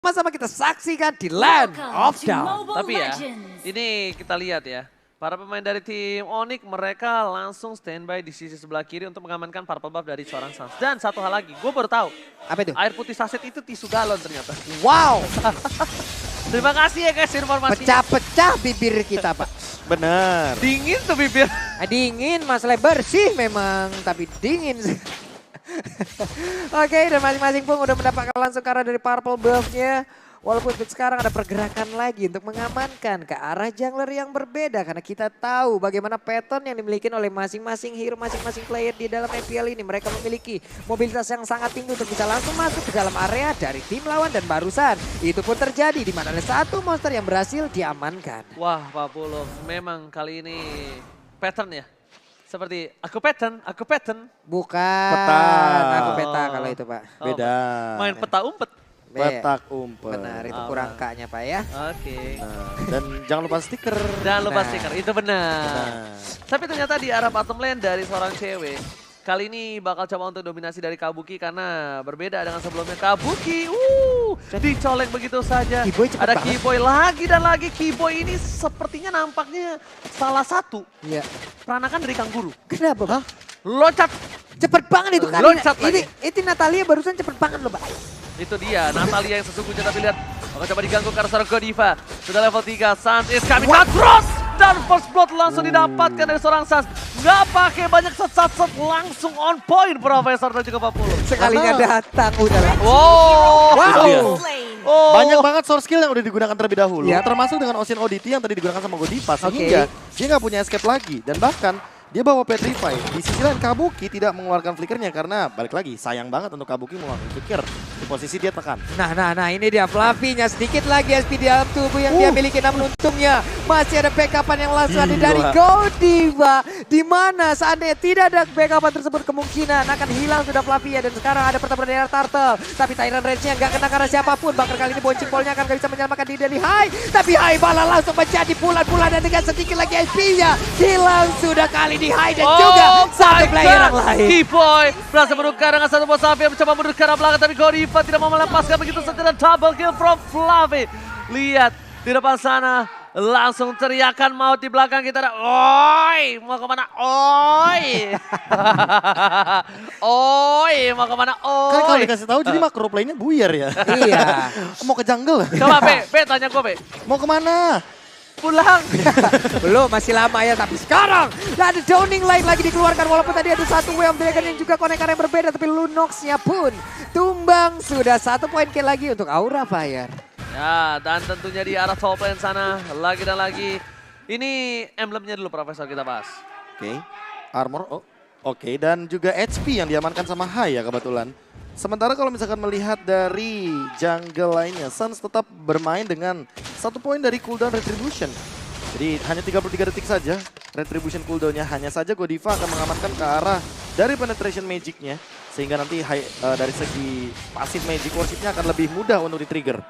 Sama-sama kita saksikan di Land of Dawn. Tapi ya, ini kita lihat ya. Para pemain dari tim Onyx mereka langsung standby di sisi sebelah kiri untuk mengamankan purple buff dari seorang Suns. Dan satu hal lagi, gue baru tahu. Apa itu? Air putih saset itu tisu galon ternyata. Wow, Terima kasih ya guys informasinya. pecah-pecah bibir kita Pak. Benar. Dingin tuh bibir. Dingin, masalah bersih memang, tapi dingin sih. Oke, dan masing-masing pun udah mendapatkan langsung karena dari purple buff-nya. Walaupun sekarang ada pergerakan lagi untuk mengamankan ke arah jungler yang berbeda. Karena kita tahu bagaimana pattern yang dimiliki oleh masing-masing hero, masing-masing player di dalam MPL ini. Mereka memiliki mobilitas yang sangat tinggi untuk bisa langsung masuk ke dalam area dari tim lawan. Dan barusan itu pun terjadi di mana ada satu monster yang berhasil diamankan. Wah Pak Pulung, memang kali ini pattern ya. Seperti aku pattern. Bukan, Peta. aku peta kalau itu Pak. Beda. Main peta umpet. Petak umpet. Benar, itu kurang kaknya Pak ya. Oke. Nah, dan jangan lupa stiker. Jangan lupa Nah. stiker, itu benar. Nah. Tapi ternyata di arah bottom lane dari seorang cewek. Kali ini bakal coba untuk dominasi dari Kabuki karena berbeda dengan sebelumnya. Kabuki, dicolek begitu saja. Keyboy cepet Ada banget. Keyboy lagi dan lagi. Keyboy ini sepertinya nampaknya salah satu Iya. peranakan dari Kangguru. Kenapa Pak? Loncat, Cepet banget itu kali. Loncat lagi. Ini Natalia barusan cepet banget loh Pak. itu dia Natalia yang sesungguhnya, tapi lihat. Akan coba diganggu karena seorang Godiva. Sudah level 3, Suns is coming down terus. Dan first blood langsung didapatkan dari seorang Suns. Nggak pakai banyak set langsung on point Profesor dan juga Pak Pulung. Sekalinya datang udah lah. Wow. Wow. Oh. Banyak banget source skill yang udah digunakan terlebih dahulu. Yap. Termasuk dengan Ocean Oddity yang tadi digunakan sama Godiva. Sehingga dia nggak punya escape lagi. Dan bahkan dia bawa Petrify. Di sisi lain Kabuki tidak mengeluarkan flickernya karena balik lagi sayang banget untuk Kabuki mengeluarkan flicker. Di posisi dia tekan. Nah ini dia Fluffy-nya sedikit lagi SP di dalam tubuh yang dia miliki, namun untungnya masih ada backupan yang langsung ada dari Gila. Godiva. Di mana seandainya tidak ada backupan tersebut kemungkinan akan hilang sudah Fluffy ya. Dan sekarang ada pertempuran dengan Turtle. Tapi Tyrant range-nya nggak kena karena siapapun. Bahkan kali ini boncing ball-nya akan bisa menyelamatkan diri dari Hai. Tapi Hai malah langsung menjadi bulan-bulan dan dengan sedikit lagi SP-nya hilang sudah kali di Hai dan juga satu player yang lain. Keyboy berhasil menukar dengan satu bos api yang mencoba mundur ke arah belakang, tapi Godiva tidak mau melepaskan begitu saja dan double kill from Fluffy. Lihat di depan sana langsung teriakan maut di belakang kita ada. Oi, mau kemana? Oi. Oi, mau kemana? Kan kalau Oi. dikasih tahu jadi makro play-nya buyar ya. Iya. Mau ke jungle. Coba B tanya gue B. Mau kemana? Pulang. Belum, masih lama ya, tapi sekarang ada Downing Light lagi dikeluarkan walaupun tadi ada satu Way of Dragon yang juga konekan yang berbeda, tapi Lunox-nya pun tumbang. Sudah 1 poin kill lagi untuk Aura Fire. Ya, dan tentunya di arah top lane sana lagi dan lagi. Ini emblemnya dulu Profesor kita bahas. Oke. Armor. Oh. Oke, dan juga HP yang diamankan sama Hai ya kebetulan. Sementara kalau misalkan melihat dari jungle lainnya, Suns tetap bermain dengan 1 poin dari cooldown Retribution. Jadi hanya 33 detik saja Retribution cooldownnya, hanya saja Godiva akan mengamankan ke arah dari penetration magicnya. Sehingga nanti dari segi pasif magic worshipnya akan lebih mudah untuk di-trigger.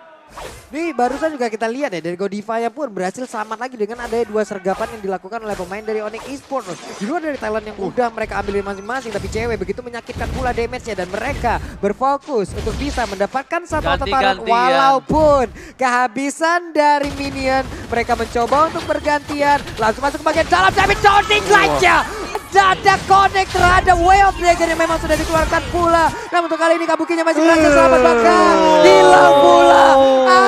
Nih barusan juga kita lihat ya dari Godiva pun berhasil selamat lagi dengan adanya 2 sergapan yang dilakukan oleh pemain dari Onyx Esports. Di luar dari talent yang udah mereka ambil masing-masing, tapi cewek begitu menyakitkan pula damage-nya dan mereka berfokus untuk bisa mendapatkan satu taruhan walaupun kehabisan dari minion. Mereka mencoba untuk bergantian, langsung masuk ke bagian dalam, tapi Downing Light-nya ada connect terhadap Way of Dragon yang memang sudah dikeluarkan pula. Namun untuk kali ini Kabukinya masih berhasil selamat, bahkan hilang pula.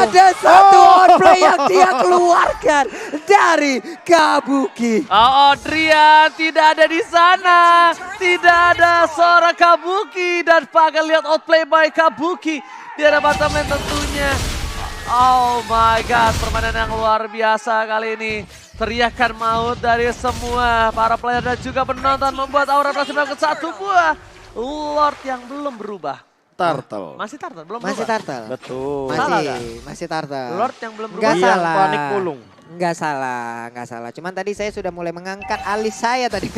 Ada satu outplay yang dia keluarkan dari Kabuki. Adrian tidak ada di sana. Tidak ada seorang Kabuki. Dan pakai lihat outplay by Kabuki. Di arah bottom lane tentunya. Oh my god, permainan yang luar biasa kali ini. Teriakan maut dari semua para player dan juga penonton membuat Aura berhasil melakukan satu buah Lord yang belum berubah. Turtle. Masih Turtle, belum Masih berubah. Turtle. Betul. Salah nggak? Masih Turtle. Lord yang belum Nggak berubah. Yang salah. panik pulung. Nggak salah. Cuman tadi saya sudah mulai mengangkat alis saya tadi.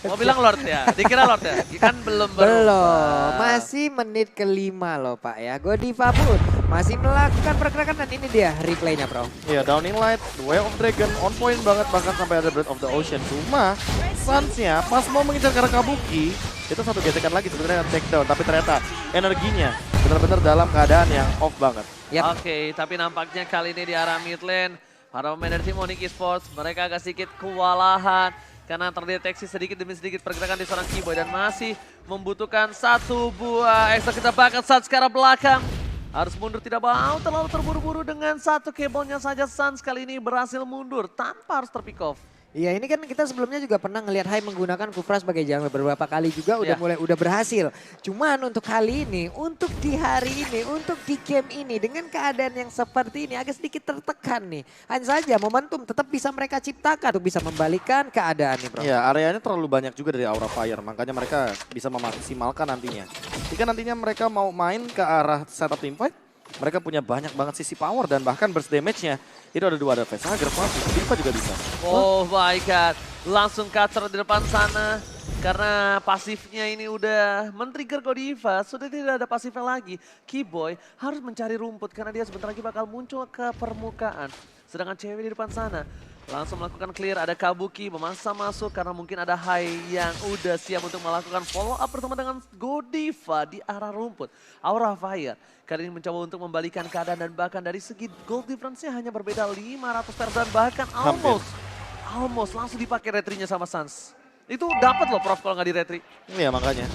Mau bilang Lord ya? Dikira Lord ya? Kan belum berubah. Belum, masih menit ke-5 loh Pak ya. Godiva pun masih melakukan pergerakan dan ini dia replaynya bro. Iya, Downing Light, Way of Dragon on point banget bahkan sampai ada Breath of the Ocean. Cuma Suns-nya pas mau mengincar ke arah Kabuki, itu satu gesekan lagi sebenarnya take down, tapi ternyata energinya benar-benar dalam keadaan yang off banget. Yap. Oke, tapi nampaknya kali ini di arah mid lane, para pemain dari tim Onyx Esports, mereka agak sedikit kewalahan. Karena terdeteksi sedikit demi sedikit pergerakan di seorang Keyboy dan masih membutuhkan satu buah ekstra. Kita bakal saat sekarang belakang. Harus mundur, tidak mau terlalu terburu-buru dengan satu kabelnya saja. Suns kali ini berhasil mundur tanpa harus terpick off. Iya, ini kan kita sebelumnya juga pernah ngelihat Hai menggunakan Kufra sebagai jungler beberapa kali juga Iya. udah berhasil. Cuman untuk kali ini, untuk di hari ini, untuk di game ini dengan keadaan yang seperti ini agak sedikit tertekan nih. Hanya saja momentum tetap bisa mereka ciptakan untuk bisa membalikan keadaan nih, Bro. Ya, areanya terlalu banyak juga dari Aura Fire, makanya mereka bisa memaksimalkan nantinya. Jika nantinya mereka mau main ke arah setup teamfight, mereka punya banyak banget sisi power dan bahkan burst damage-nya. Itu ada Facehugger, Diva juga bisa. Oh my god, langsung kacau di depan sana. Karena pasifnya ini udah men-trigger Godiva, sudah tidak ada pasifnya lagi. Keyboy harus mencari rumput karena dia sebentar lagi bakal muncul ke permukaan. Sedangkan cewek di depan sana langsung melakukan clear, ada Kabuki memaksa masuk karena mungkin ada Hai yang udah siap untuk melakukan follow up bersama dengan Godiva di arah rumput. Aura Fire kali ini mencoba untuk membalikan keadaan dan bahkan dari segi gold difference-nya hanya berbeda 500 dan bahkan almost langsung dipakai retrinya sama Suns. Itu dapat loh Prof kalau nggak di retri. Iya makanya.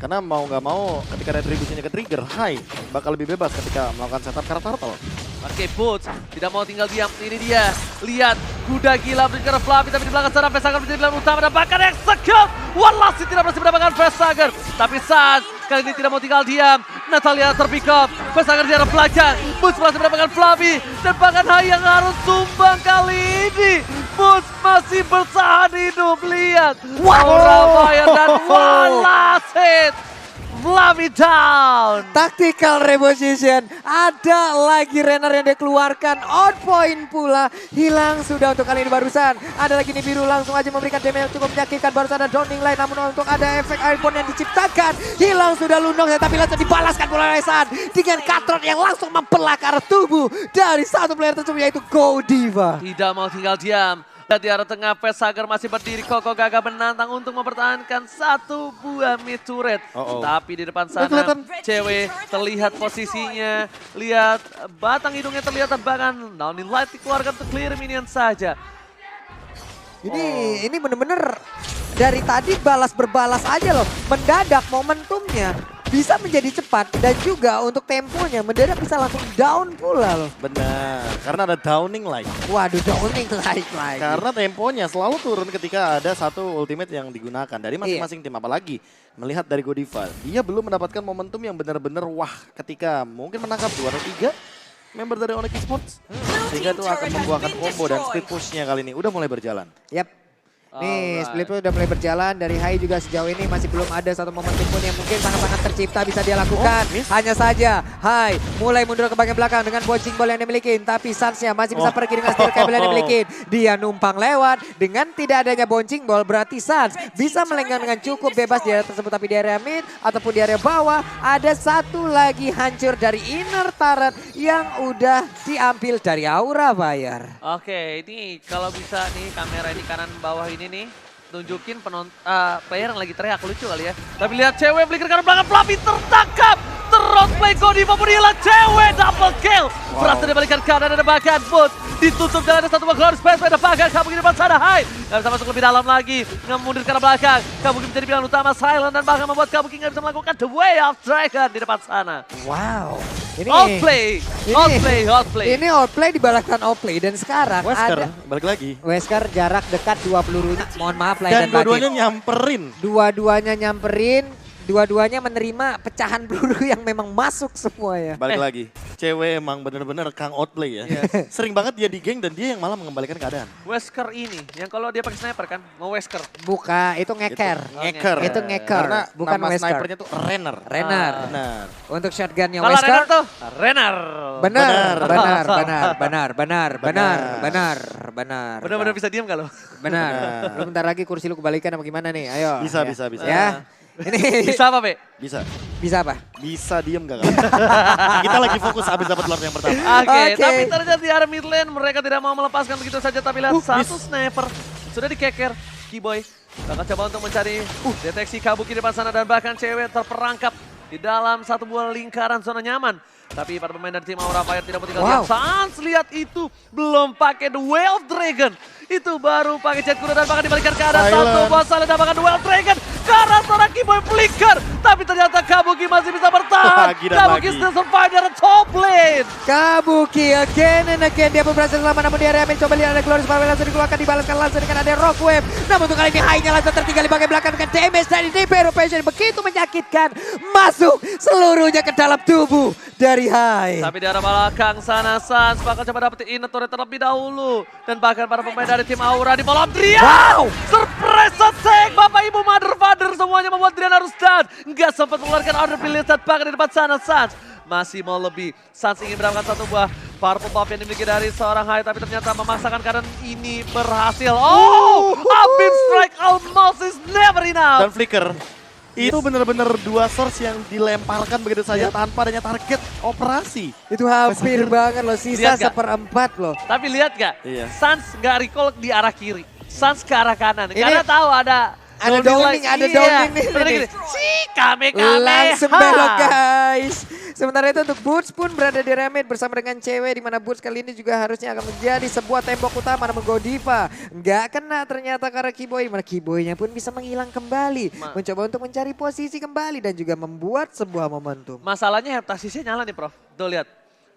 Karena mau nggak mau ketika retribusinya ke trigger, Hai bakal lebih bebas ketika melakukan setup karena turtle. Oke, Boots tidak mau tinggal diam. Ini dia. Lihat, kuda gila berikan Fluffy tapi di belakang sana Facehugger menjadi pilihan utama dan bahkan execute. Wallace tidak berhasil mendapatkan Facehugger. Tapi Suns kali ini tidak mau tinggal diam. Natalia terpick up. Facehugger di arah belakang. Boots berhasil mendapatkan Fluffy dan bahkan Hai yang harus sumbang kali ini. Boots masih bertahan hidup. Lihat. Aura Fire dan Wallace hit. Fluffy down. Tactical reposition. Ada lagi Renner yang dikeluarkan. On point pula. Hilang sudah untuk kali ini barusan. Ada lagi nih biru langsung aja memberikan damage yang cukup menyakitkan. Barusan ada Downing Line. Namun untuk ada efek airborne yang diciptakan. Hilang sudah Lunong ya. Tapi langsung dibalaskan oleh San. Dengan Katron yang langsung membelah ke arah tubuh. Dari satu player tersebut yaitu Godiva. Tidak mau tinggal diam. Dan di arah tengah Facehugger masih berdiri kokoh gagah menantang untuk mempertahankan satu buah mid turret. Tapi di depan sana cewek terlihat posisinya. Lihat batang hidungnya terlihat bahkan Downing Light dikeluarkan untuk clear minion saja. Ini bener-bener dari tadi berbalas aja loh. Mendadak momentumnya bisa menjadi cepat dan juga untuk temponya mendadak bisa langsung down pula loh. Benar, karena ada Downing Light. Waduh, Downing Light lagi. Karena temponya selalu turun ketika ada satu ultimate yang digunakan dari masing-masing tim. Apalagi melihat dari Godiva, dia belum mendapatkan momentum yang benar-benar wah ketika mungkin menangkap 2 atau 3 member dari Onyx Esports. Sehingga itu akan membuahkan combo dan speed push-nya kali ini udah mulai berjalan. Yap. Nih, split udah mulai berjalan. Dari Hai juga sejauh ini masih belum ada satu momentum pun yang mungkin sangat-sangat tercipta bisa dia lakukan. Hanya saja Hai mulai mundur ke bagian belakang dengan bouncing ball yang dimiliki. Tapi Suns-nya masih bisa pergi dengan steel cable yang dimiliki. Dia numpang lewat. Dengan tidak adanya bouncing ball berarti Suns bisa melenggang dengan cukup bebas di area tersebut. Tapi di area mid ataupun di area bawah ada satu lagi hancur dari inner turret yang udah diambil dari Aura Fire. Oke, ini kalau bisa nih kamera di kanan bawah ini nih tunjukin player yang lagi teriak, lucu kali ya. Tapi lihat cewek flicker kanan belakang, Fluffy tertangkap. Terroutplay Godiva pun hilang, cewek double kill. Berhasil dibalikan keadaan ada bahkan Boots ditutup dan ada satu glorious space ada bahkan Kabuki di depan sana. Hai nggak bisa masuk lebih dalam lagi, nggak mundur ke arah belakang. Kabuki menjadi pilihan utama silent dan bahkan membuat Kabuki nggak bisa melakukan the way of dragon di depan sana. Wow. Ini Outplay. Ini outplay dibalaskan outplay dan sekarang Wesker ada balik lagi. Wesker jarak dekat 2 peluru. Mohon maaf lahir Dan dan batin. dua-duanya nyamperin. Dua-duanya nyamperin, dua-duanya menerima pecahan peluru yang memang masuk semua ya. Balik lagi. Cewek emang bener-bener Kang outplay ya. Sering banget dia di geng dan dia yang malah mengembalikan keadaan. Wesker ini, yang kalau dia pakai sniper kan, mau Wesker. Buka, itu ngeker. Ngeker. Itu ngeker, Karena bukan nama Wesker. snipernya tuh Renner. Renner. Benar. Untuk shotgunnya Kalau Wesker. Renner tuh, Renner. Benar. Benar-benar bisa diam kalau. Benar. Lu bentar lagi kursi lu kebalikan apa gimana nih? Ayo. Bisa, Ya. bisa. Ya. Ini Bisa apa, Be? Bisa. bisa apa? Bisa diem gak? Kita lagi fokus habis dapat lord yang pertama. Oke, Oke. tapi ternyata di arah mid lane mereka tidak mau melepaskan begitu saja. Tapi lihat satu sniper sudah dikeker. Keyboy bakal coba untuk mencari deteksi Kabuki di depan sana dan bahkan cewek terperangkap di dalam satu buah lingkaran zona nyaman. Tapi para pemain dari tim Aura Fire tidak mau tinggal Wow. diam. Sans lihat itu, belum pakai The Way of Dragon. Itu baru pakai Jet Kuda dan bahkan dibalikan ke arah Silent. satu bos Silent dan bahkan The Way of Dragon. Ke arah seorang Kiboy flicker. Tapi ternyata Kabuki masih bisa bertahan. Lagi dan Kabuki lagi. still survive dari top lane. Kabuki again and again dia pun berhasil selamat, namun di area main coba lihat ada Glorious Power langsung dikeluarkan, dibalaskan langsung dengan ada Rock Wave. Namun untuk kali ini Hai-nya langsung tertinggal di bagian belakang dengan damage dari DP Passion begitu menyakitkan, masuk seluruhnya ke dalam tubuh dari Hai. Tapi di arah belakang sana Sans bakal coba dapetin inner turret terlebih dahulu. Dan bahkan para pemain dari tim Aura di malam Drian. Wow. Surprise attack Bapak Ibu Mother Father semuanya membuat Drian harus down. Nggak sempat mengeluarkan order pilih saat bahkan di depan sana Sans. Masih mau lebih. Sans ingin mendapatkan satu buah purple buff yang dimiliki dari seorang Hai. Tapi ternyata memaksakan karena ini berhasil. Oh! Abim strike almost is never enough. Dan Flicker. Itu benar-benar dua source yang dilemparkan begitu saja tanpa adanya target operasi. Itu hampir banget loh, sisa Lihat nggak? seperempat loh. Tapi lihat gak? Iya. Sans nggak recall di arah kiri. Sans ke arah kanan. Karena tahu ada downing, ada downing nih. Bener gini. Si kame. Langsung belok guys. Sementara itu untuk Boots pun berada di remit bersama dengan cewek, di mana Boots kali ini juga harusnya akan menjadi sebuah tembok utama, namun Godiva nggak kena ternyata karena Kiboy. Mana Kiboynya pun bisa menghilang kembali, mencoba untuk mencari posisi kembali dan juga membuat sebuah momentum. Masalahnya heptasisnya nyala nih Prof. Tuh lihat.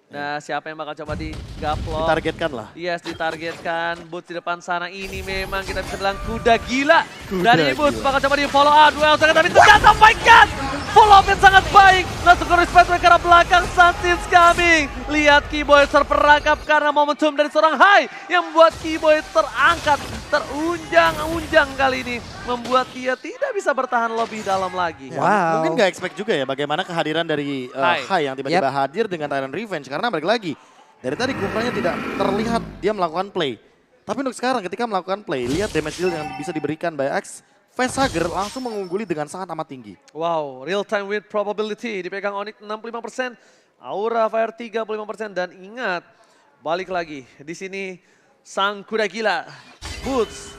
Nah siapa yang bakal coba digaplok. Ditargetkan lah. Yes, ditargetkan. Boots di depan sana ini memang kita bisa bilang kuda gila. Kuda Dari Boots gila. bakal coba di follow up. Duel sangat tapi ternyata oh my god. Follow up yang sangat baik. Langsung ke respect ke arah belakang. Santis coming. Lihat Kiboy terperangkap karena momentum dari seorang Hai. Yang membuat Kiboy terangkat. Terunjang-unjang kali ini. Membuat dia tidak bisa bertahan lebih dalam lagi. Ya, Wow. Mungkin nggak expect juga ya bagaimana kehadiran dari Hai yang tiba-tiba hadir dengan Tyrant Revenge. Karena balik lagi, dari tadi Kupranya tidak terlihat dia melakukan play. Tapi untuk sekarang ketika melakukan play, lihat damage deal yang bisa diberikan by Axe. Facehugger langsung mengungguli dengan sangat amat tinggi. Wow, real time with probability dipegang Onyx 65%, Aura Fire 35% dan ingat balik lagi di sini sang kuda gila Boots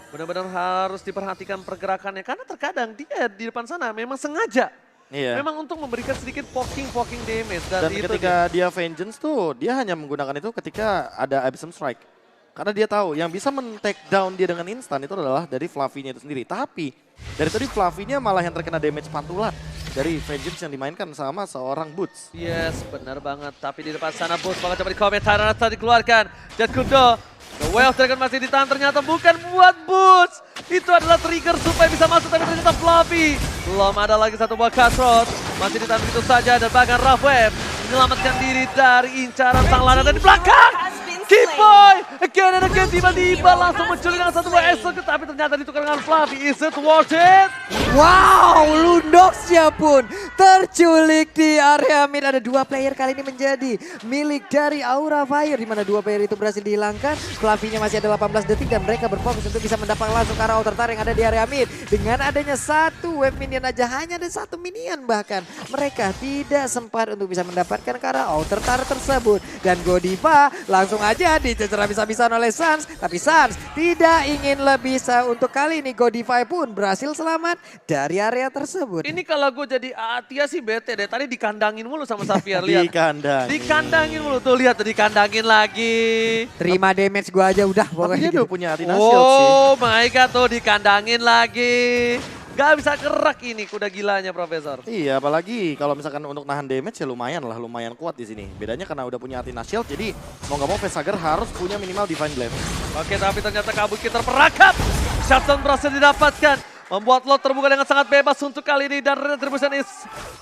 benar-benar harus diperhatikan pergerakannya karena terkadang dia di depan sana memang sengaja. Iya. Memang untuk memberikan sedikit poking damage dan, Dan itu ketika dia Vengeance tuh, dia hanya menggunakan itu ketika ada Abyssal Strike. Karena dia tahu yang bisa men-take down dia dengan instan itu adalah dari Fluffy-nya itu sendiri. Tapi dari tadi Fluffy-nya malah yang terkena damage pantulan dari Vengeance yang dimainkan sama seorang Boots. Yes, benar banget. Tapi di depan sana Boots bakal coba dikomentar atau dikeluarkan. Jet Kudo, The Way of Dragon masih ditahan ternyata bukan buat Boots. Itu adalah trigger supaya bisa masuk tapi ternyata Fluffy. Belum ada lagi satu buah Cutthroat. Masih ditahan begitu saja dan bahkan Rough Wave menyelamatkan diri dari incaran sang lana dan di belakang. Kiboy again and again tiba-tiba langsung muncul dengan satu buah execute tapi ternyata ditukar dengan Fluffy. Is it worth it? Wow, Lundoxnya pun terculik di area mid. Ada dua player kali ini menjadi milik dari Aura Fire, di mana dua player itu berhasil dihilangkan. Fluffy-nya masih ada 18 detik dan mereka berfokus untuk bisa mendapat langsung ke arah outer tower yang ada di area mid. Dengan adanya satu wave minion aja, hanya ada satu minion bahkan. Mereka tidak sempat untuk bisa mendapatkan ke arah outer tower tersebut. Dan Godiva langsung aja dicecer habis-habisan oleh Sans. Tapi Sans tidak ingin lebih untuk kali ini. Godiva pun berhasil selamat dari area tersebut. Ini kalau gue jadi Atia sih bete deh. Tadi dikandangin mulu sama Xavier, lihat. Dikandangin mulu. Tuh lihat tuh dikandangin lagi. Terima damage gua aja udah Tapi pokoknya. dia udah punya Athena Shield sih. Oh my god tuh dikandangin lagi. Gak bisa gerak ini kuda gilanya Profesor. Iya, apalagi kalau misalkan untuk nahan damage ya lumayan lah, lumayan kuat di sini. Bedanya karena udah punya Athena Shield, jadi mau nggak mau Facehugger harus punya minimal Divine Blade. Oke, tapi ternyata Kabuki terperangkap. Shutdown berhasil didapatkan. Membuat lot terbuka dengan sangat bebas untuk kali ini. Dan Retribution is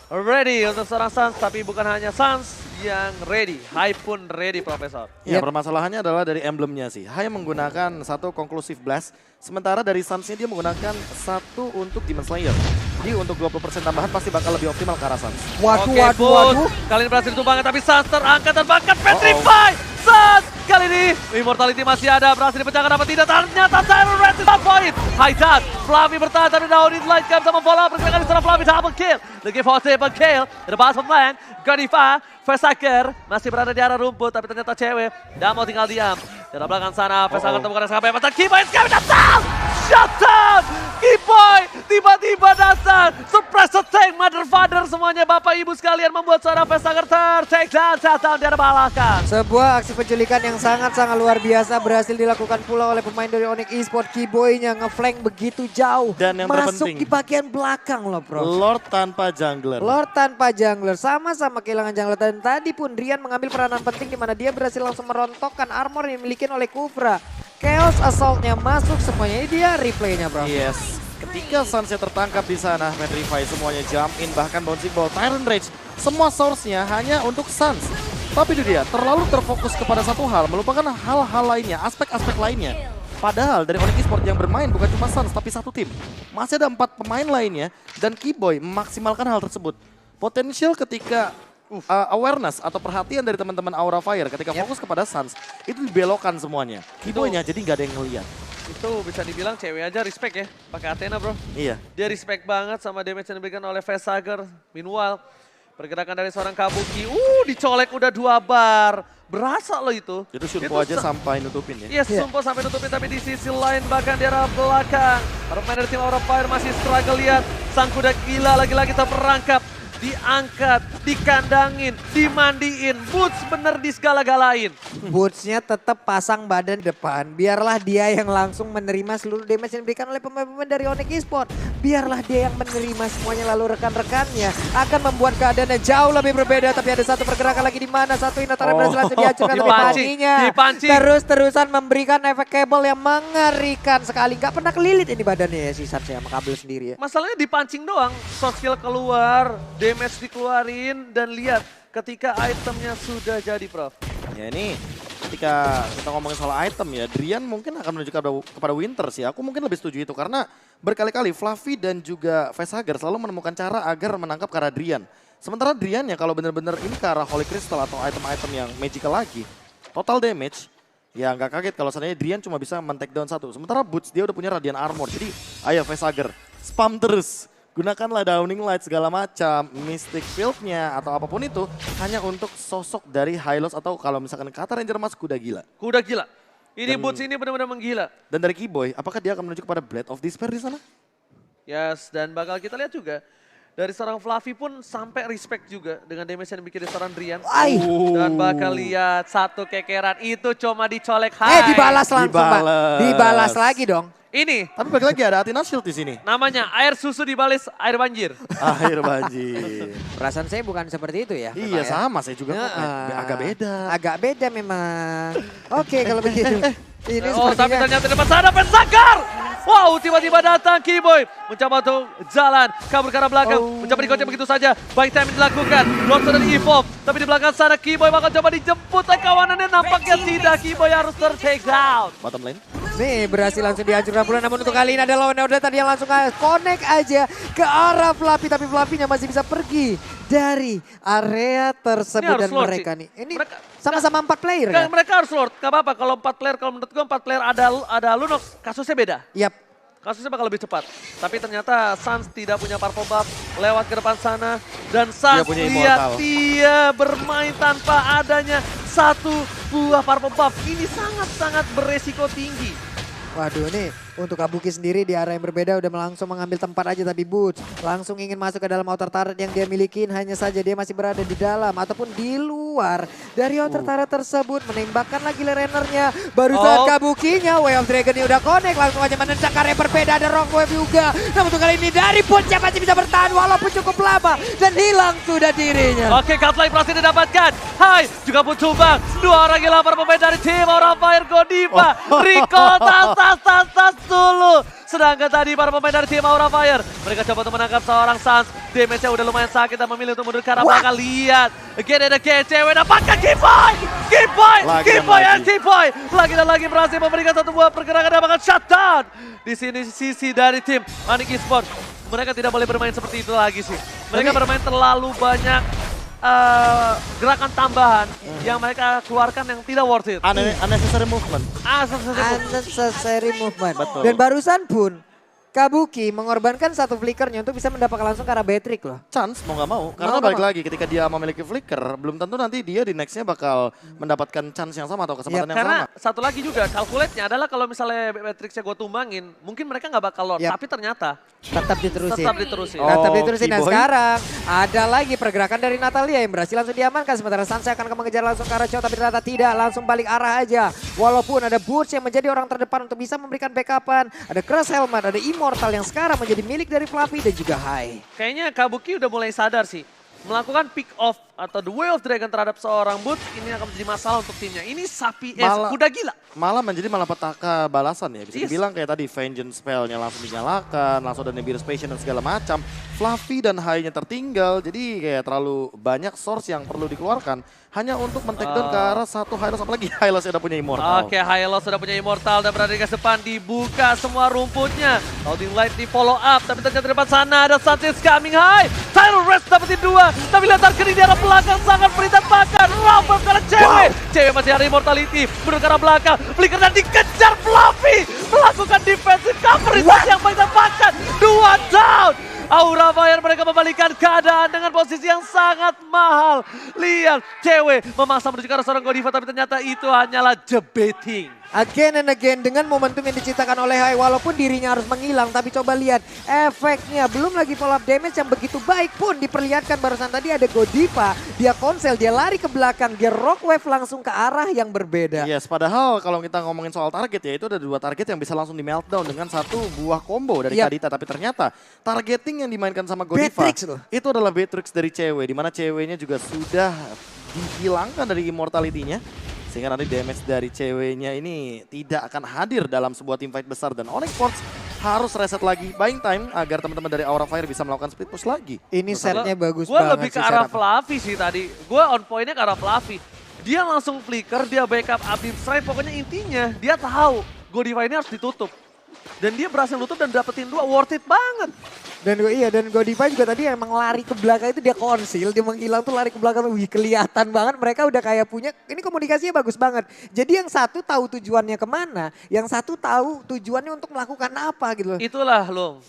ready untuk seorang Sans. Tapi bukan hanya Sans yang ready. Hai pun ready Profesor. Ya, permasalahannya adalah dari emblemnya sih. Hai menggunakan satu Conclusive Blast, sementara dari Sans-nya dia menggunakan satu untuk Demon Slayer. Jadi untuk 20% tambahan pasti bakal lebih optimal ke arah Sans. Waduh, Oke, waduh, Boots. waduh. Kali ini berhasil ditumbangkan tapi Sans terangkat dan bahkan Petrify. Sans kali ini Immortality masih ada, berhasil dipecahkan apa tidak, ternyata Siren Red is point. High touch, Fluffy bertahan tapi now need light cam sama follow up. Kali seorang Fluffy double kill. Lagi for triple kill. The bottom lane, Godiva, Facehugger masih berada di arah rumput tapi ternyata cewek tidak mau tinggal diam. Dari belakang sana, Facehugger temukan SKP, mata Kiboy, SKP datang! Shut down! Kiboy Kiboy tiba-tiba datang. Surprise attack, mother father semuanya Bapak Ibu sekalian membuat seorang Vestager take down di arah belakang. Sebuah aksi penculikan yang sangat-sangat luar biasa berhasil dilakukan pula oleh pemain dari Onyx Esports. Kiboy-nya ngeflank begitu jauh. Dan yang masuk terpenting, di bagian belakang loh bro. Lord tanpa jungler. Lord tanpa jungler, sama-sama kehilangan jungler. Dan tadi pun Rian mengambil peranan penting di mana dia berhasil langsung merontokkan armor yang dimiliki oleh Kufra. Chaos Assault-nya masuk semuanya, ini dia replaynya bro. Yes. Ketika Suns tertangkap di sana, Metrify semuanya jump in, bahkan bouncing ball, Tyrant Rage, semua source-nya hanya untuk Suns. Tapi itu dia, terlalu terfokus kepada satu hal, melupakan hal-hal lainnya, aspek-aspek lainnya. Padahal dari Onyx Esports yang bermain bukan cuma Suns, tapi satu tim. Masih ada 4 pemain lainnya, dan Kiboy memaksimalkan hal tersebut. Potensial ketika awareness atau perhatian dari teman-teman Aura Fire ketika fokus kepada Suns, itu dibelokkan semuanya. Kiboy-nya jadi nggak ada yang ngeliat. Itu bisa dibilang cewek aja respect ya, pakai Athena bro. Iya. Dia respect banget sama damage yang diberikan oleh Vestager. Meanwhile, pergerakan dari seorang Kabuki, dicolek udah 2 bar. Berasa loh itu. Itu Shunpo aja sampai nutupin ya. Yes, Shunpo sampai nutupin, tapi di sisi lain bahkan di arah belakang. Para pemain dari tim Aura Fire masih struggle, lihat. Sang kuda gila lagi-lagi terperangkap. Diangkat, dikandangin, dimandiin, Boots bener disegala-galain. Boots-nya tetap pasang badan depan. Biarlah dia yang langsung menerima seluruh damage yang diberikan oleh pemain-pemain dari Onyx Esports. Biarlah dia yang menerima semuanya, lalu rekan-rekannya akan membuat keadaannya jauh lebih berbeda. Tapi ada satu pergerakan lagi di mana satu Inatara berhasil langsung dihancurkan oleh paginya. Terus-terusan memberikan efek kabel yang mengerikan sekali. Gak pernah kelilit ini badannya ya si Suns sama kabel sendiri ya. Masalahnya dipancing doang, short skill keluar, damage dikeluarin, dan lihat ketika itemnya sudah jadi Prof. Ya ini ketika kita ngomongin soal item ya, Drian mungkin akan menuju kepada Winter sih. Aku mungkin lebih setuju itu karena berkali-kali Fluffy dan juga Vestager selalu menemukan cara agar menangkap ke arah Drian. Sementara Drian ya kalau benar-benar ini ke arah Holy Crystal atau item-item yang magical lagi, total damage, ya nggak kaget kalau seandainya Drian cuma bisa men-take down 1. Sementara Boots dia udah punya Radiant Armor, jadi ayo Vestager, spam terus. Gunakanlah Downing Light segala macam, Mystic Field-nya atau apapun itu hanya untuk sosok dari Hylos atau kalau misalkan kata Ranger Mas kuda gila. Kuda gila. Ini Boots ini benar-benar menggila. Dan dari Kiboy, apakah dia akan menuju kepada Blade of Despair di sana? Yes, dan bakal kita lihat juga dari seorang Fluffy pun sampai respect juga dengan damage yang dibikin seorang Drian. Dan bakal lihat satu kekeran itu cuma dicolek. Dibalas langsung Pak. Dibalas lagi dong. Ini. Tapi balik lagi ada Athena Shield di sini. Namanya air susu dibalas air banjir. Air banjir. Perasaan saya bukan seperti itu ya. Iya sama, saya juga kok agak beda. Agak beda memang. Oke kalau begitu. Ini tapi ternyata depan sana Vestager. Wow, tiba-tiba datang Kiboy. Mencoba untuk jalan, kabur ke arah belakang. Mencoba dikocok begitu saja. Baik timing dilakukan. Lord sudah di-evolve. Tapi di belakang sana Kiboy bakal coba dijemput. Kawanannya nampaknya tidak. Kiboy harus ter-take down. Bottom lane. Nih berhasil langsung dihancurkan pula, namun untuk kali ini ada lawan Order tadi yang langsung connect aja ke arah Fluffy. Tapi Fluffy-nya masih bisa pergi dari area tersebut dan mereka nih. Ini sama-sama 4 player kan? Mereka harus Lord, gak apa-apa kalau 4 player, kalau menurut gue 4 player ada Lunox, kasusnya beda. Yap. Kasusnya bakal lebih cepat. Tapi ternyata Suns tidak punya purple buff lewat ke depan sana. Dan Suns lihat dia bermain tanpa adanya satu buah purple buff. Ini sangat-sangat beresiko tinggi. Waduh nih untuk Kabuki sendiri di arah yang berbeda udah langsung mengambil tempat aja, tapi Boots langsung ingin masuk ke dalam outer turret yang dia miliki. Hanya saja dia masih berada di dalam ataupun di luar dari outer turret tersebut. Menembakkan lagi lanernya. Barusan Kabukinya Way of Dragon ini udah connect, langsung aja menendang area berbeda. Ada Rock Wave juga. Namun untuk kali ini dari Boots masih bisa bertahan walaupun cukup lama dan hilang sudah dirinya. Oke, Godlike berhasil didapatkan. Hai, juga pun tumbang. 2 orang yang lapar pemain dari tim Aura Fire, Godiva, Rico, tas dulu. Sedangkan tadi para pemain dari tim Aura Fire, mereka coba untuk menangkap seorang Suns. Damage-nya udah lumayan sakit dan memilih untuk mundur ke arah belakang. Lihat, again and again, cewek dapatkan Kiboy. Kiboy and Kiboy. Lagi dan lagi berhasil memberikan satu buah pergerakan dan bahkan shutdown. Di sini sisi dari tim Onyx Esports. Mereka tidak boleh bermain seperti itu lagi sih. Mereka bermain terlalu banyak gerakan tambahan yang mereka keluarkan yang tidak worth it. Unnecessary movement. Unnecessary movement. Betul. Dan barusan pun Kabuki mengorbankan satu flickernya untuk bisa mendapatkan langsung ke arah Beatrix loh. Chance mau nggak mau. Karena Mau balik nggak lagi ketika dia memiliki flicker, belum tentu nanti dia di nextnya bakal mendapatkan chance yang sama atau kesempatan yang Karena sama. satu lagi juga calculate-nya adalah kalau misalnya Matrix-nya gue tumbangin, mungkin mereka nggak bakal lord, Yap. tapi ternyata Tetap diterusin. tetap diterusin. Oh, Tetap diterusin dan Keyboy. sekarang ada lagi pergerakan dari Natalia yang berhasil langsung diamankan. Sementara Sansa akan mengejar langsung ke arah Chow tapi ternyata tidak, langsung balik arah aja. Walaupun ada Boots yang menjadi orang terdepan untuk bisa memberikan backupan. Ada Crush Helmet, ada Immortal yang sekarang menjadi milik dari Fluffy dan juga Hai. Kayaknya Kabuki udah mulai sadar sih. Melakukan pick off atau the way of dragon terhadap seorang Boots ini akan menjadi masalah untuk timnya. Ini sapi kuda gila. Malah menjadi malapetaka balasan ya. Bisa Yes. dibilang kayak tadi Vengeance spellnya langsung dinyalakan, langsung ada Nibiru's Passion dan segala macam. Fluffy dan High-nya tertinggal, jadi kayak terlalu banyak source yang perlu dikeluarkan hanya untuk men-take down ke arah satu Hylos, apalagi Hylos udah punya Immortal. Oke, Hylos sudah punya Immortal dan berada di garis depan. Dibuka semua rumputnya. Loading Light di follow up, tapi ternyata di depan sana ada Sanchez coming high. Tyler Rest dapetin 2, tapi lihat Tarkir di arah belakang sangat berantakan. Rampal karena cewek. Cewek masih ada Immortality, menuju ke arah belakang. Flicker dan dikejar Fluffy. Melakukan defensive cover itu yang paling dapatkan. 2 down. Aura Fire mereka membalikan keadaan dengan posisi yang sangat mahal. Lihat, cewek memaksa menuju ke arah seorang Godiva, tapi ternyata itu hanyalah jebeting. Again and again dengan momentum yang diciptakan oleh Hai, walaupun dirinya harus menghilang, tapi coba lihat efeknya. Belum lagi follow up damage yang begitu baik pun diperlihatkan. Barusan tadi ada Godiva, dia konsel, dia lari ke belakang, dia rock wave langsung ke arah yang berbeda. Yes, padahal kalau kita ngomongin soal target ya, itu ada 2 target yang bisa langsung di meltdown dengan satu buah combo dari Yap. Kadita. Tapi ternyata targeting yang dimainkan sama Godiva Beatrix loh. itu adalah Beatrix dari cewek, dimana ceweknya juga sudah dihilangkan dari immortality-nya. Sehingga nanti damage dari ceweknya ini tidak akan hadir dalam sebuah teamfight besar. Dan Onyx Sports harus reset lagi, buying time agar teman-teman dari Aura Fire bisa melakukan split push lagi. Ini setnya bagus Gue banget lebih ke sih arah setup. Fluffy sih tadi. Gue on point-nya ke arah Fluffy. Dia langsung flicker, dia backup Abim Strike. Pokoknya intinya dia tahu Godiva ini harus ditutup. Dan dia berhasil nutup dan dapetin 2, worth it banget. Dan Godiva juga tadi emang lari ke belakang itu dia konsil, dia menghilang tuh lari ke belakang. Wih, kelihatan banget mereka udah kayak punya, ini komunikasinya bagus banget. Jadi yang satu tahu tujuannya kemana, yang satu tahu tujuannya untuk melakukan apa gitu loh. Itulah loh.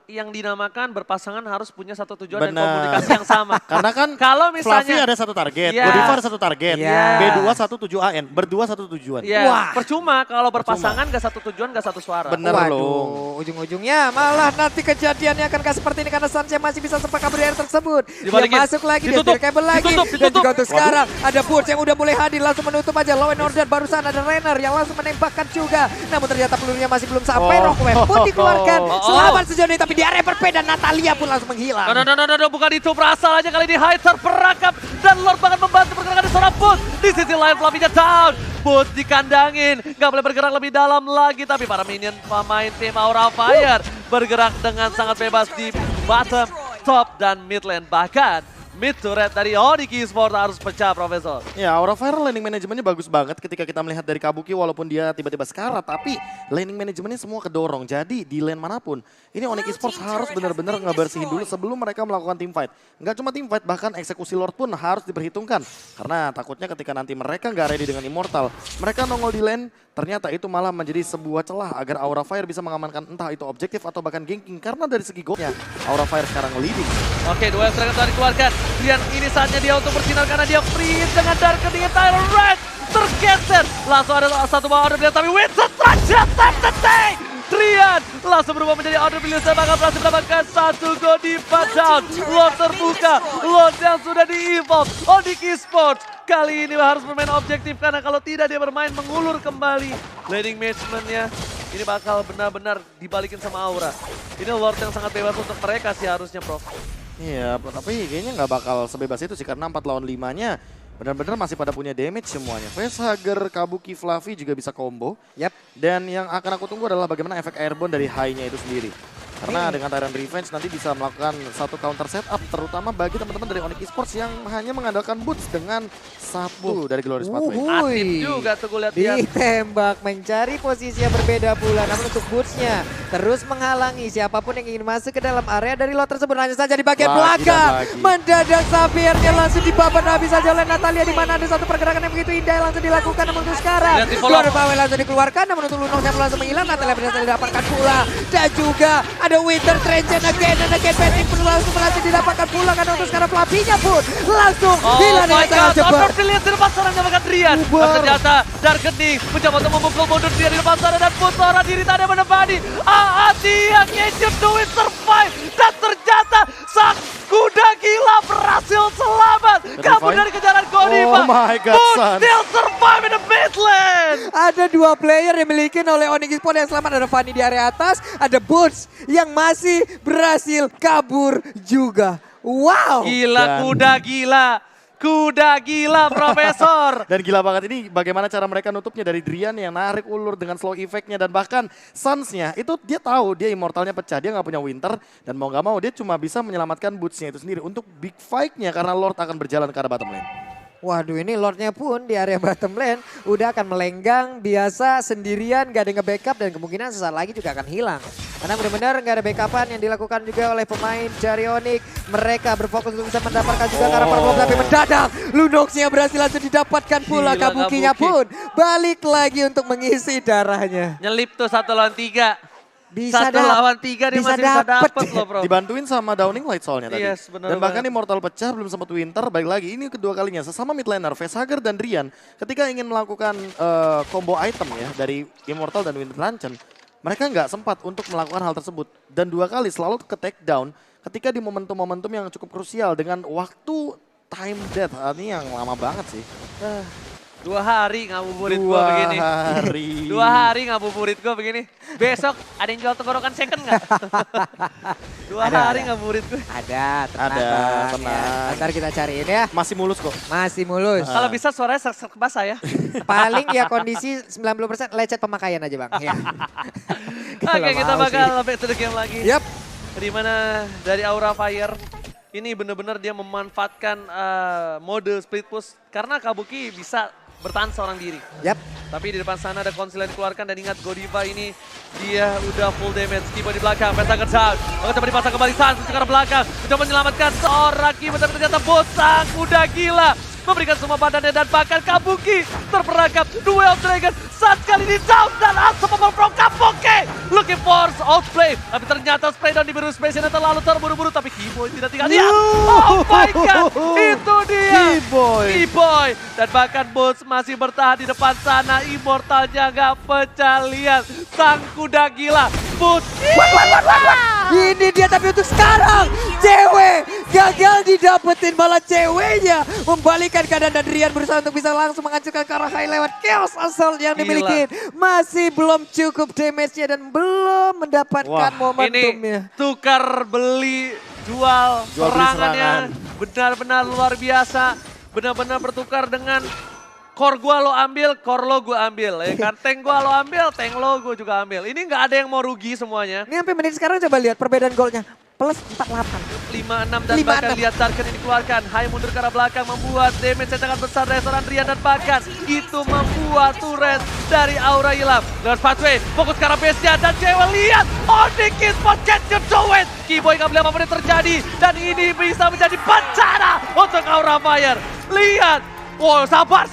Yang dinamakan berpasangan harus punya satu tujuan dan Benar. komunikasi yang sama. Karena kan Kalau Fluffy misalnya ada satu target, Iya. Godiva ada satu target, Iya. B217AN, berdua satu tujuan. ya Wah. percuma kalau berpasangan gak satu tujuan gak satu suara. Bener loh. Ujung-ujungnya malah nanti kejadiannya akan kayak seperti ini karena Sansa masih bisa sempat kabur air tersebut. Dibalikin. Dia masuk lagi, dia Ditutup. kabel lagi. Ditutup. Dan juga untuk Waduh. sekarang ada Boots yang udah mulai hadir langsung menutup aja. Law and Order barusan ada Renner yang langsung menembakkan juga. Namun ternyata pelurunya masih belum sampai. Oh. Rockwave pun dikeluarkan. Oh. Selamat sejauh ini tapi di area berbeda Natalia pun langsung menghilang. No, bukan itu, berasal aja kali ini High terperangkap dan Lord bahkan membantu pergerakan seorang Boots. Di sisi lain Fluffy-nya down. Boots dikandangin, nggak boleh bergerak lebih dalam lagi, tapi para minion pemain tim Aura Fire bergerak dengan sangat bebas di bottom, top, dan mid lane. Bahkan mid turret dari Onyx Esports harus pecah, Profesor. Ya, Aura Fire laning manajemennya bagus banget ketika kita melihat dari Kabuki walaupun dia tiba-tiba sekarat, tapi laning manajemennya semua kedorong. Jadi di lane manapun, ini Onyx Esports harus benar-benar ngebersihin dulu sebelum mereka melakukan teamfight. Nggak cuma teamfight, bahkan eksekusi Lord pun harus diperhitungkan. Karena takutnya ketika nanti mereka nggak ready dengan Immortal, mereka nongol di lane, ternyata itu malah menjadi sebuah celah agar Aura Fire bisa mengamankan entah itu objektif atau bahkan ganking. Karena dari segi goalnya, Aura Fire sekarang leading. Oke, dua serangan telah dikeluarkan. Dan ini saatnya dia untuk bersinar karena dia freeze dengan Dark dengan Tyler Red. Tergeser. Langsung ada satu bawah order tapi Winston Trajan tap the tank. Trian langsung berubah menjadi order Bilius dan bakal berhasil mendapatkan satu Godiva down. Lord terbuka. Lord yang sudah di-evolve. Onyx Esports kali ini harus bermain objektif karena kalau tidak dia bermain mengulur kembali. Laning management-nya ini bakal benar-benar dibalikin sama Aura. Ini Lord yang sangat bebas untuk mereka sih harusnya, Prof. Iya, tapi kayaknya nggak bakal sebebas itu sih karena 4 lawan 5-nya benar-benar masih pada punya damage semuanya. Facehugger, Kabuki, Fluffy juga bisa combo. Yap. Dan yang akan aku tunggu adalah bagaimana efek airborne dari high-nya itu sendiri. Karena dengan Tyrant Revenge nanti bisa melakukan satu counter setup terutama bagi teman-teman dari Onyx Esports yang hanya mengandalkan boots dengan satu dari Glorious Pathway. Aktif juga tuh gue lihat dia. Ditembak mencari posisi yang berbeda pula. Namun untuk Boots-nya terus menghalangi siapapun yang ingin masuk ke dalam area dari lot tersebut. Hanya saja di bagian Lagi belakang. dan lagi. Mendadak Xaviernya langsung dibabat habis saja oleh Natalia. Di mana ada satu pergerakan yang begitu indah yang langsung dilakukan. Namun untuk sekarang, Lihat di follow. keluar Pawe langsung dikeluarkan. Namun untuk Lunox yang langsung menghilang. Natalia berhasil didapatkan pula. Dan juga ada Winter Trenchen again and again. Patrick pun langsung berhasil didapatkan pula. Karena untuk sekarang Flavinya pun langsung hilang dengan sangat cepat. Outdoor dilihat di depan sana mendapatkan Rian. Uber. Dan ternyata Darkening mencoba untuk memukul mundur dia di depan sana dan Putora diri tadi menepani. Dia Keju Duit survive dan ternyata sang kuda gila berhasil selamat. Kabur dari kejaran Godiva. Oh my God, Boot Suns. still survive in the mid lane. Ada dua player yang dimiliki oleh Onyx Esports yang selamat. Ada Fanny di area atas, ada Boots yang masih berhasil kabur juga. Wow. Gila Dan- kuda gila. Kuda gila Profesor. Dan gila banget ini bagaimana cara mereka nutupnya dari Drian yang narik ulur dengan slow effect-nya. Dan bahkan Suns-nya itu dia tahu dia immortalnya pecah. Dia nggak punya Winter dan mau nggak mau dia cuma bisa menyelamatkan Boots-nya itu sendiri untuk big fight-nya karena Lord akan berjalan ke arah bottom lane. Waduh, ini Lordnya pun di area bottom lane udah akan melenggang biasa sendirian, gak ada yang nge-backup dan kemungkinan sesaat lagi juga akan hilang. Karena benar-benar gak ada backupan yang dilakukan juga oleh pemain dari Onyx. Mereka berfokus untuk bisa mendapatkan juga ke arah Parblok, tapi mendadak Lunox-nya berhasil langsung didapatkan pula. Gila, Kabukinya Kabuki. pun balik lagi untuk mengisi darahnya. Nyelip tuh 1 lawan 3. Bisa 1 lawan 3 dia masih bisa dapet loh bro. Dibantuin sama Downing Light soalnya tadi. Yes, benar Dan bahkan banget. Immortal pecah belum sempat Winter. Balik lagi ini kedua kalinya sesama mid laner Facehugger dan Drian ketika ingin melakukan combo item ya dari Immortal dan Winter Luncheon. Mereka nggak sempat untuk melakukan hal tersebut. Dan 2 kali selalu ke take down ketika di momentum-momentum yang cukup krusial dengan waktu time death. Ini yang lama banget sih. 2 hari ngabuburit 2 gua begini. hari. 2 hari ngabuburit gua begini. Besok ada yang jual tenggorokan second nggak? 2 hari ngabuburit gua. Ada, tenang Ada, Bang, tenang. ya. Ntar kita cariin ya. Masih mulus kok. Masih mulus. Kalau bisa suaranya serak basah ya. Paling ya kondisi 90% lecet pemakaian aja Bang. Ya. Oke, kita mau bakal back to the game lagi. Yap. Dimana dari Aura Fire ini benar-benar dia memanfaatkan mode split push karena Kabuki bisa bertahan seorang diri. Yap. Tapi di depan sana ada konsil yang dikeluarkan dan ingat Godiva ini dia udah full damage. Kibo di belakang, Pentagon down. Coba dipasang kembali Sans ke arah belakang. Mencoba menyelamatkan seorang Kibo tapi ternyata Bosang udah gila. Memberikan semua badannya dan bahkan Kabuki terperangkap. Duel of Dragon saat kali ini down dan langsung memperprong Kabuki. Looking for outplay. Tapi ternyata spray down di biru space-nya terlalu terburu-buru. Tapi Kiboy tidak tinggal diam. Oh my God, itu dia. Kiboy. Dan bahkan Bos masih bertahan di depan sana. Immortalnya gak pecah, lihat. Sang kuda gila. Bos. Ini dia tapi untuk sekarang cewek gagal didapetin, malah ceweknya membalikan keadaan dan Rian berusaha untuk bisa langsung menghancurkan ke arah high lewat Chaos Assault yang dimiliki. Masih belum cukup damage-nya dan belum mendapatkan momentumnya. Ini tukar beli jual Jual beli serangannya benar-benar luar biasa. Benar-benar bertukar dengan core gua lo ambil, core lo gua ambil. Ya kan, tank gua lo ambil, tank lo gua juga ambil. Ini nggak ada yang mau rugi semuanya. Ini sampai menit sekarang coba lihat perbedaan golnya. Plus 48. 5-6 dan 5-6. bahkan lihat Darken ini dikeluarkan. Hai mundur ke arah belakang membuat damage yang sangat besar dari seorang Rian dan bahkan itu membuat turret dari Aura hilang. Lewat pathway, fokus ke arah base-nya dan cewek lihat. Onyx Esports get you to it. Kiboy nggak boleh apa-apa yang terjadi dan ini bisa menjadi bencana untuk Aura Fire. Lihat. Wow, sabar.